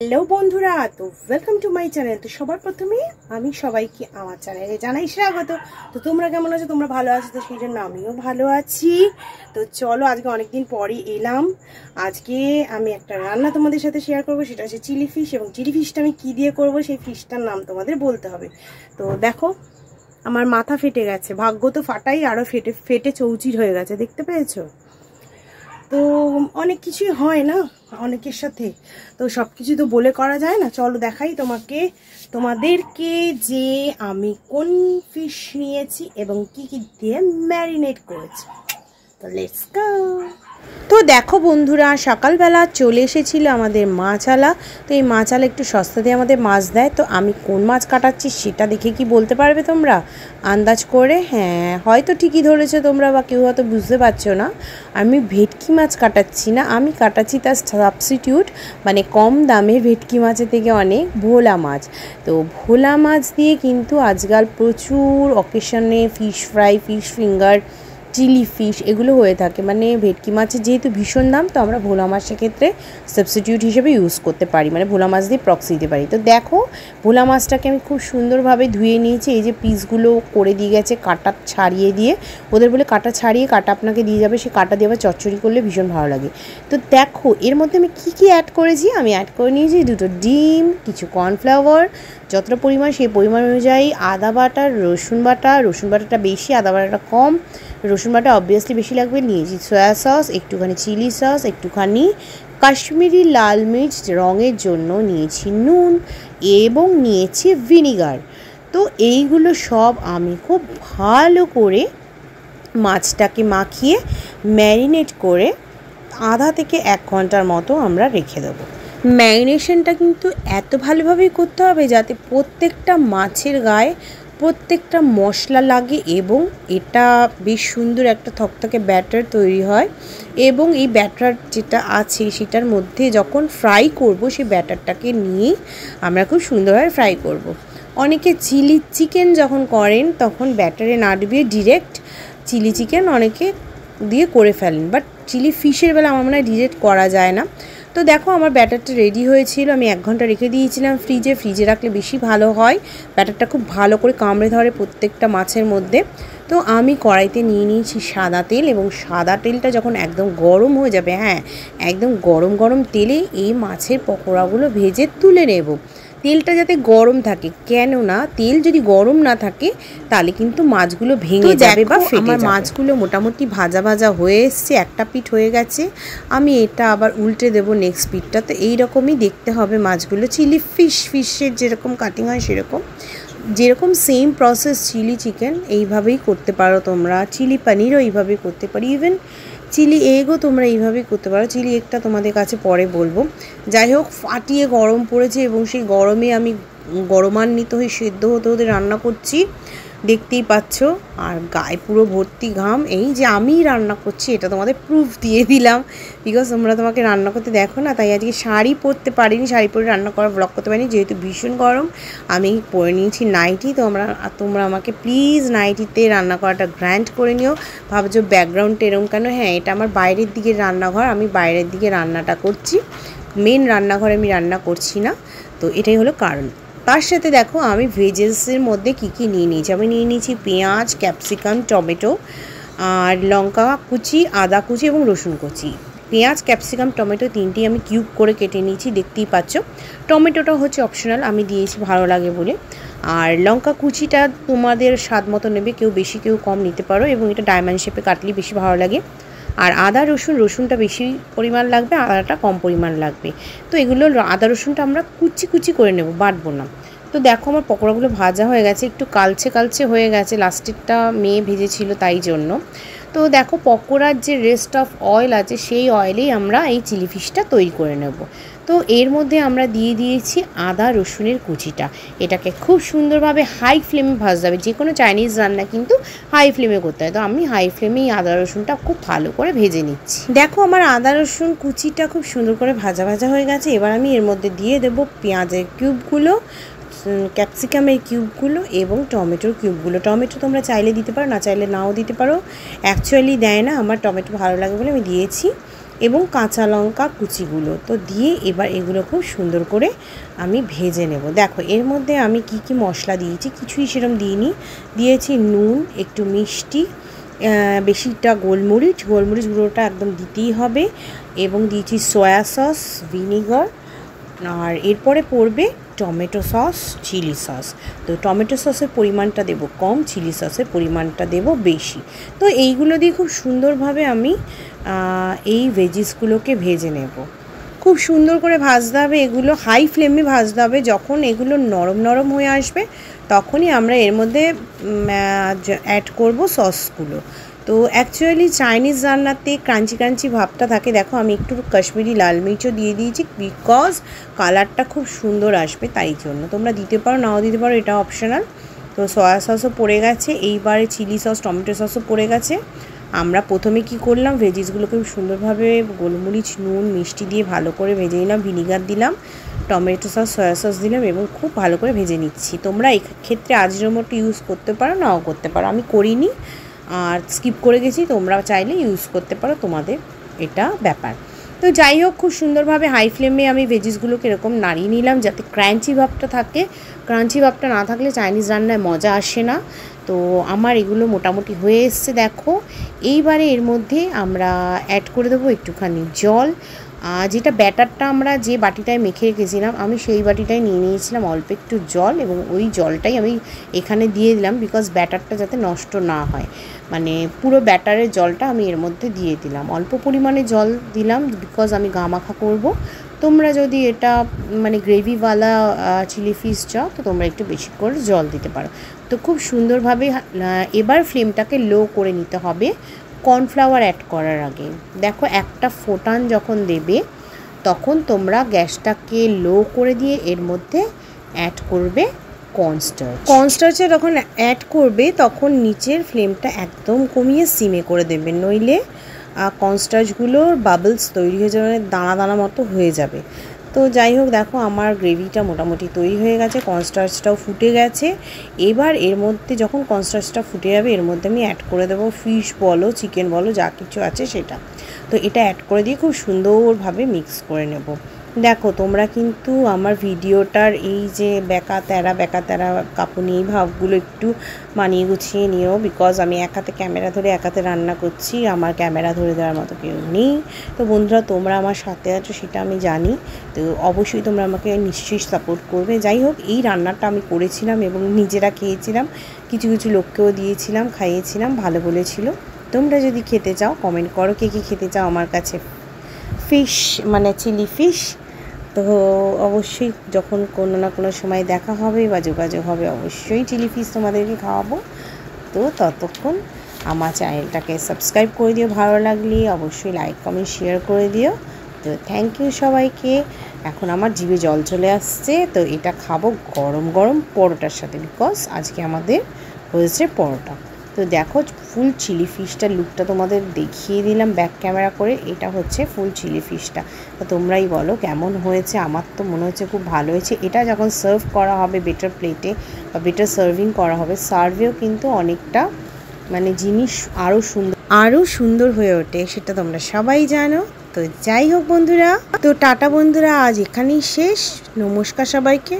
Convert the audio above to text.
Hello বন্ধুরা, তো welcome to my channel. তো সবার প্রথমে আমি সবাইকে আমার চ্যানেলে জানাই স্বাগত। তো তোমরা কেমন আছো? তোমরা ভালো আছো? তো সেই জন্য আমিও ভালো আছি। তো চলো, আজকে অনেকদিন পরে এলাম। আজকে আমি একটা রান্না তোমাদের সাথে শেয়ার করবো, সেটা হচ্ছে চিলি ফিশ। এবং চিলি ফিশটা আমি কি দিয়ে করবো, সেই ফিশটার নাম তোমাদের বলতে হবে। তো দেখো, আমার মাথা ফেটে গেছে। ভাগ্য তো ফাটাই, আরও ফেটে ফেটে চৌচির হয়ে গেছে, দেখতে পেয়েছো? তো অনেক কিছুই হয় না অনেকের সাথে, তো সব কিছু তো বলে করা যায় না। চলো দেখাই তোমাদেরকে যে আমি কোন ফিশ নিয়েছি এবং কি কি দিয়ে ম্যারিনেট করেছি। তো লেটস গো। তো দেখো বন্ধুরা, সকালবেলা চলে এসেছিল আমাদের মাছওয়ালা। তো এই মাছওয়ালা একটু সস্তাতে আমাদের মাছ দেয়। তো আমি কোন মাছ কাটাচ্ছি সেটা দেখে কি বলতে পারবে তোমরা আন্দাজ করে? হ্যাঁ, হয়তো ঠিকই ধরেছো তোমরা, বা কেউ হয়তো বুঝতে পারছো না। আমি ভেটকি মাছ কাটাচ্ছি না, আমি কাটাচ্ছি তার সাবস্টিটিউট, মানে কম দামের ভেটকি মাছের থেকে অনেক ভোলা মাছ। তো ভোলা মাছ দিয়ে কিন্তু আজকাল প্রচুর অকেশনে fish fry, fish finger, chilli fish এগুলো হয়ে থাকে। মানে ভেটকি মাছের যেহেতু ভীষণ দাম, তো আমরা ভোলা মাছের ক্ষেত্রে সাবস্টিটিউট হিসেবে ইউজ করতে পারি, মানে ভোলা মাছ দিয়ে প্রক্সি দিতে পারি। তো দেখো, ভোলা মাছটাকে আমি খুব সুন্দরভাবে ধুয়ে নিয়েছি। এই যে পিসগুলো করে দিয়ে গেছে কাটা ছাড়িয়ে দিয়ে, ওদের বলে কাটা ছাড়িয়ে কাটা আপনাকে দিয়ে যাবে, সে কাটা দিয়ে আবার চচ্চড়ি করলে ভীষণ ভালো লাগে। তো দেখো এর মধ্যে আমি কী কী অ্যাড করেছি। আমি অ্যাড করে নিয়েছি 2টো ডিম, কিছু কর্নফ্লাওয়ার, যতটা পরিমাণ সেই পরিমাণ অনুযায়ী আদা বাটা, রসুন বাটাটা বেশি, আদা বাটাটা কম। রসুন বাটা অবভিয়াসলি বেশি লাগবে। নিয়েছি সয়া সস, একটুখানি চিলি সস, একটুখানি কাশ্মীরি লাল মির্চ রঙের জন্য নিয়েছি নুন, এবং নিয়েছি ভিনিগার। তো এইগুলো সব আমি খুব ভালো করে মাছটাকে মাখিয়ে ম্যারিনেট করে আধা থেকে 1 ঘন্টার মতো আমরা রেখে দেবো। ম্যারিনেশনটা কিন্তু এত ভালোভাবেই করতে হবে যাতে প্রত্যেকটা মাছের গায়ে প্রত্যেকটা মশলা লাগে, এবং এটা বেশ সুন্দর একটা থকথকে ব্যাটার তৈরি হয়। এবং এই ব্যাটার যেটা আছে সেটার মধ্যে যখন ফ্রাই করব, সেই ব্যাটারটাকে নিয়ে আমরা খুব সুন্দরভাবে ফ্রাই করব। অনেকে চিলি চিকেন যখন করেন তখন ব্যাটারে না ডুবিয়ে ডিরেক্ট চিলি চিকেন অনেকে দিয়ে করে ফেলেন, বাট চিলি ফিশের বেলা আমার মনে হয় ডিরেক্ট করা যায় না। তো দেখো, আমার ব্যাটারটা রেডি হয়েছিল। আমি 1 ঘন্টা রেখে দিয়েছিলাম ফ্রিজে রাখলে বেশি ভালো হয়। ব্যাটারটা খুব ভালো করে কামড়ে ধরে প্রত্যেকটা মাছের মধ্যে। তো আমি কড়াইতে নিয়ে নিয়েছি সাদা তেল, এবং সাদা তেলটা যখন একদম গরম হয়ে যাবে, হ্যাঁ একদম গরম গরম তেলে এই মাছের পকোড়াগুলো ভেজে তুলে নেব। তেলটা যাতে গরম থাকে, কেননা তেল যদি গরম না থাকে তাহলে কিন্তু মাছগুলো ভেঙে যাবে বা ফেটে যাবে। আমার মাছগুলো মোটামুটি ভাজা ভাজা হয়ে এসছে, একটা পিঠ হয়ে গেছে। আমি এটা আবার উল্টে দেবো নেক্সট পিঠটা। তো এইরকমই দেখতে হবে মাছগুলো। চিলি ফিশের যেরকম কাটিং হয় সেরকম, যেরকম সেম প্রসেস চিলি চিকেন এইভাবেই করতে পারো তোমরা। চিলি পনিরও এইভাবেই করতে পারি, ইভেন চিলি এগও তোমরা এইভাবেই করতে পারো। চিলি এগটা তোমাদের কাছে পরে বলবো। যাই হোক, ফাটিয়ে গরম পড়েছে, এবং সেই গরমে আমি গরমান্বিত হয়ে সেদ্ধ হতে হতে রান্না করছি, দেখতেই পাচ্ছ। আর গায়ে পুরো ভর্তি ঘাম। এই যে আমি রান্না করছি এটা তোমাদের প্রুফ দিয়ে দিলাম, বিকজ তোমরা তোমাকে রান্না করতে দেখো না। তাই আজকে শাড়ি পরতে পারিনি, শাড়ি পরে রান্না করা ব্লগ করতে পারিনি, যেহেতু ভীষণ গরম। আমি পরে নিয়েছি নাইটি। তো তোমরা আমাকে প্লিজ নাইটিতে রান্না করাটা গ্র্যান্ট করে নিও। ভাবছো ব্যাকগ্রাউন্ডটা এরকম কেন? হ্যাঁ, এটা আমার বাইরের দিকে রান্নাঘর, আমি বাইরের দিকে রান্নাটা করছি, মেন রান্নাঘরে আমি রান্না করছি না। তো এটাই হলো কারণ। তার সাথে দেখো আমি ভেজেসের মধ্যে কী কী নিয়ে নিয়েছি। আমি নিয়ে নিয়েছি পেঁয়াজ, ক্যাপসিকাম, টমেটো, আর লঙ্কা কুচি, আদা কুচি এবং রসুন কুচি। পেঁয়াজ, ক্যাপসিকাম, টমেটো তিনটেই আমি কিউব করে কেটে নিয়েছি, দেখতেই পাচ্ছ। টমেটোটা হচ্ছে অপশনাল, আমি দিয়েছি ভালো লাগে বলে। আর লঙ্কা কুচিটা তোমাদের স্বাদ মতো নেবে, কেউ বেশি কেউ কম নিতে পারো, এবং এটা ডায়মন্ড শেপে কাটলে বেশি ভালো লাগে। আর আদা রসুনটা বেশি পরিমাণ লাগবে, আদাটা কম পরিমাণ লাগবে। তো এগুলো আদা রসুনটা আমরা কুচি কুচি করে নেব, বাটবো না। তো দেখো আমার পকোড়াগুলো ভাজা হয়ে গেছে, একটু কালচে হয়ে গেছে, লাস্টেরটা মেয়ে ভেজেছিল তাই জন্য। তো দেখো, পকোড়ার যে রেস্ট অফ অয়েল আছে সেই অয়েলেই আমরা এই চিলি ফিশটা তৈরি করে নেব। তো এর মধ্যে আমরা দিয়ে দিয়েছি আদা রসুনের কুচিটা। এটাকে খুব সুন্দরভাবে হাই ফ্লেমে ভাজতে হবে। যে কোনো চাইনিজ রান্না কিন্তু হাই ফ্লেমে করতে হয়। তো আমি হাই ফ্লেমেই আদা রসুনটা খুব ভালো করে ভেজে নিচ্ছি। দেখো আমার আদা রসুন কুচিটা খুব সুন্দর করে ভাজা হয়ে গেছে। এবার আমি এর মধ্যে দিয়ে দেবো পেঁয়াজের কিউবগুলো, ক্যাপসিকামের কিউবগুলো এবং টমেটোর কিউবগুলো। টমেটো তোমরা চাইলে দিতে পারো, না চাইলে নাও দিতে পারো। অ্যাকচুয়ালি দেয় না, আমার টমেটো ভালো লাগে বলে আমি দিয়েছি। এবং কাঁচা লঙ্কা কুচিগুলো তো দিয়ে এবার এগুলো খুব সুন্দর করে আমি ভেজে নেব। দেখো এর মধ্যে আমি কি কি মশলা দিয়েছি, কিছুই সেরকম দিইনি। দিয়েছি নুন, একটু মিষ্টি, বেশিটা গোলমরিচ গুঁড়োটা একদম দিতেই হবে, এবং দিয়েছি সয়া সস, ভিনিগার, আর এরপরে পড়বে টমেটো সস, চিলি সস। তো টমেটো সসের পরিমাণটা দেব কম, চিলি সসের পরিমাণটা দেব বেশি। তো এইগুলো দিয়ে খুব সুন্দরভাবে আমি এই ভেজিসগুলোকে ভেজে নেব। খুব সুন্দর করে ভাজতে হবে, এগুলো হাই ফ্লেমে ভাজতে হবে। যখন এগুলো নরম নরম হয়ে আসবে তখনই আমরা এর মধ্যে অ্যাড করব সসগুলো। তো অ্যাকচুয়ালি চাইনিজ রান্নাতে ক্রাঞ্চি ক্রাঞ্চি ভাবটা থাকে। দেখো আমি একটু কাশ্মীরি লাল মির্চও দিয়ে দিয়েছি, বিকজ কালারটা খুব সুন্দর আসবে, তাই জন্য। তোমরা দিতে পারো নাও দিতে পারো, এটা অপশনাল। তো সয়া সসও পড়ে গেছে, এইবারে চিলি সস, টমেটো সসও পড়ে গেছে। আমরা প্রথমে কি করলাম, ভেজিসগুলোকে খুব সুন্দরভাবে গোলমরিচ, নুন, মিষ্টি দিয়ে ভালো করে ভেজে নিলাম, ভিনিগার দিলাম, টমেটো সস, সয়া সস দিলাম এবং খুব ভালো করে ভেজে নিচ্ছি। তোমরা এই ক্ষেত্রে আজিনোমোটো ইউজ করতে পারো, নাও করতে পারো। আমি করিনি আর স্কিপ করে গেছি, তোমরা চাইলে ইউজ করতে পারো, তোমাদের এটা ব্যাপার। তো যাই হোক, খুব সুন্দরভাবে হাই ফ্লেমে আমি ভেজিসগুলোকে এরকম নাড়িয়ে নিলাম যাতে ক্রাঞ্চি ভাবটা থাকে। ক্রাঞ্চি ভাবটা না থাকলে চাইনিজ রান্নায় মজা আসে না। তো আমার এগুলো মোটামুটি হয়ে এসছে। দেখো এইবারে এর মধ্যে আমরা অ্যাড করে দেবো একটুখানি জল। যেটা ব্যাটারটা আমরা যে বাটিটায় মেখে রেখেছিলাম, আমি সেই বাটিটায় নিয়ে নিয়েছিলাম অল্প একটু জল, এবং ওই জলটাই আমি এখানে দিয়ে দিলাম, বিকজ ব্যাটারটা যাতে নষ্ট না হয়। মানে পুরো ব্যাটারের জলটা আমি এর মধ্যে দিয়ে দিলাম। অল্প পরিমাণে জল দিলাম বিকজ আমি গামাখা করব। তোমরা যদি এটা মানে গ্রেভিওয়ালা চিলি ফিশ চাও তো তোমরা একটু বেশি করে জল দিতে পারো। তো খুব সুন্দরভাবে এবার ফ্লেমটাকে লো করে নিতে হবে কর্নফ্লাওয়ার অ্যাড করার আগে। দেখো একটা ফোটান যখন দেবে তখন তোমরা গ্যাসটাকে লো করে দিয়ে এর মধ্যে অ্যাড করবে কর্নস্টার্চে যখন অ্যাড করবে তখন নিচের ফ্লেমটা একদম কমিয়ে সিমে করে দেবে, নইলে কর্নস্টার্চগুলোর বাবলস তৈরি হয়ে যাবে, দানা দানা মতো হয়ে যাবে। তো যাই হোক, দেখো আমার গ্রেভিটা মোটামুটি তৈরি হয়ে গেছে, কর্নস্টার্চটাও ফুটে গেছে। এবার এর মধ্যে যখন কর্নস্টার্চটা ফুটে যাবে এর মধ্যে আমি অ্যাড করে দেবো ফিশ বলো, চিকেন বলো, যা কিছু আছে সেটা। তো এটা অ্যাড করে দিয়ে খুব সুন্দরভাবে মিক্স করে নেব। দেখো তোমরা কিন্তু আমার ভিডিওটার এই যে বেকা তেরা কাঁপুনি এই ভাবগুলো একটু মানিয়ে গুছিয়ে নিও, বিকজ আমি এক হাতে ক্যামেরা ধরে এক হাতে রান্না করছি, আমার ক্যামেরা ধরে দেওয়ার মতো কেউ নেই। তো বন্ধুরা তোমরা আমার সাথে আছো সেটা আমি জানি, তো অবশ্যই তোমরা আমাকে নিশ্চয়ই সাপোর্ট করবে। যাই হোক, এই রান্নাটা আমি করেছিলাম এবং নিজেরা খেয়েছিলাম, কিছু কিছু লোককেও দিয়েছিলাম, খাইয়েছিলাম, ভালো বলেছিল। তোমরা যদি খেতে চাও কমেন্ট করো কে কী খেতে চাও আমার কাছে ফিশ মানে চিলি ফিশ। তো অবশ্যই যখন কোনো না কোনো সময় দেখা হবে বা যোগাযোগ হবে অবশ্যই চিলি ফিশ তোমাদেরকে খাওয়াবো। তো ততক্ষণ আমার চ্যানেলটাকে সাবস্ক্রাইব করে দিও, ভালো লাগলে অবশ্যই লাইক কমেন্ট শেয়ার করে দিও। তো থ্যাংক ইউ সবাইকে। এখন আমার জিভে জল চলে আসছে, তো এটা খাবো গরম গরম পরোটার সাথে, বিকজ আজকে আমাদের হয়েছে পরোটা। তো দেখো ফুল চিলি ফিশটার লুকটা তোমাদের দেখিয়ে দিলাম ব্যাক ক্যামেরা করে, এটা হচ্ছে ফুল চিলি ফিশটা। তো তোমরাই বলো কেমন হয়েছে, আমার তো মনে হচ্ছে খুব ভালো হয়েছে। এটা যখন সার্ভ করা হবে বেটার প্লেটে বা বেটার সার্ভিং করা হবে, সার্ভেও কিন্তু অনেকটা মানে জিনিস আরও সুন্দর হয়ে ওঠে, সেটা তোমরা সবাই জানো। তো যাই হোক বন্ধুরা, তো টাটা বন্ধুরা, আজ এখানেই শেষ। নমস্কার সবাইকে।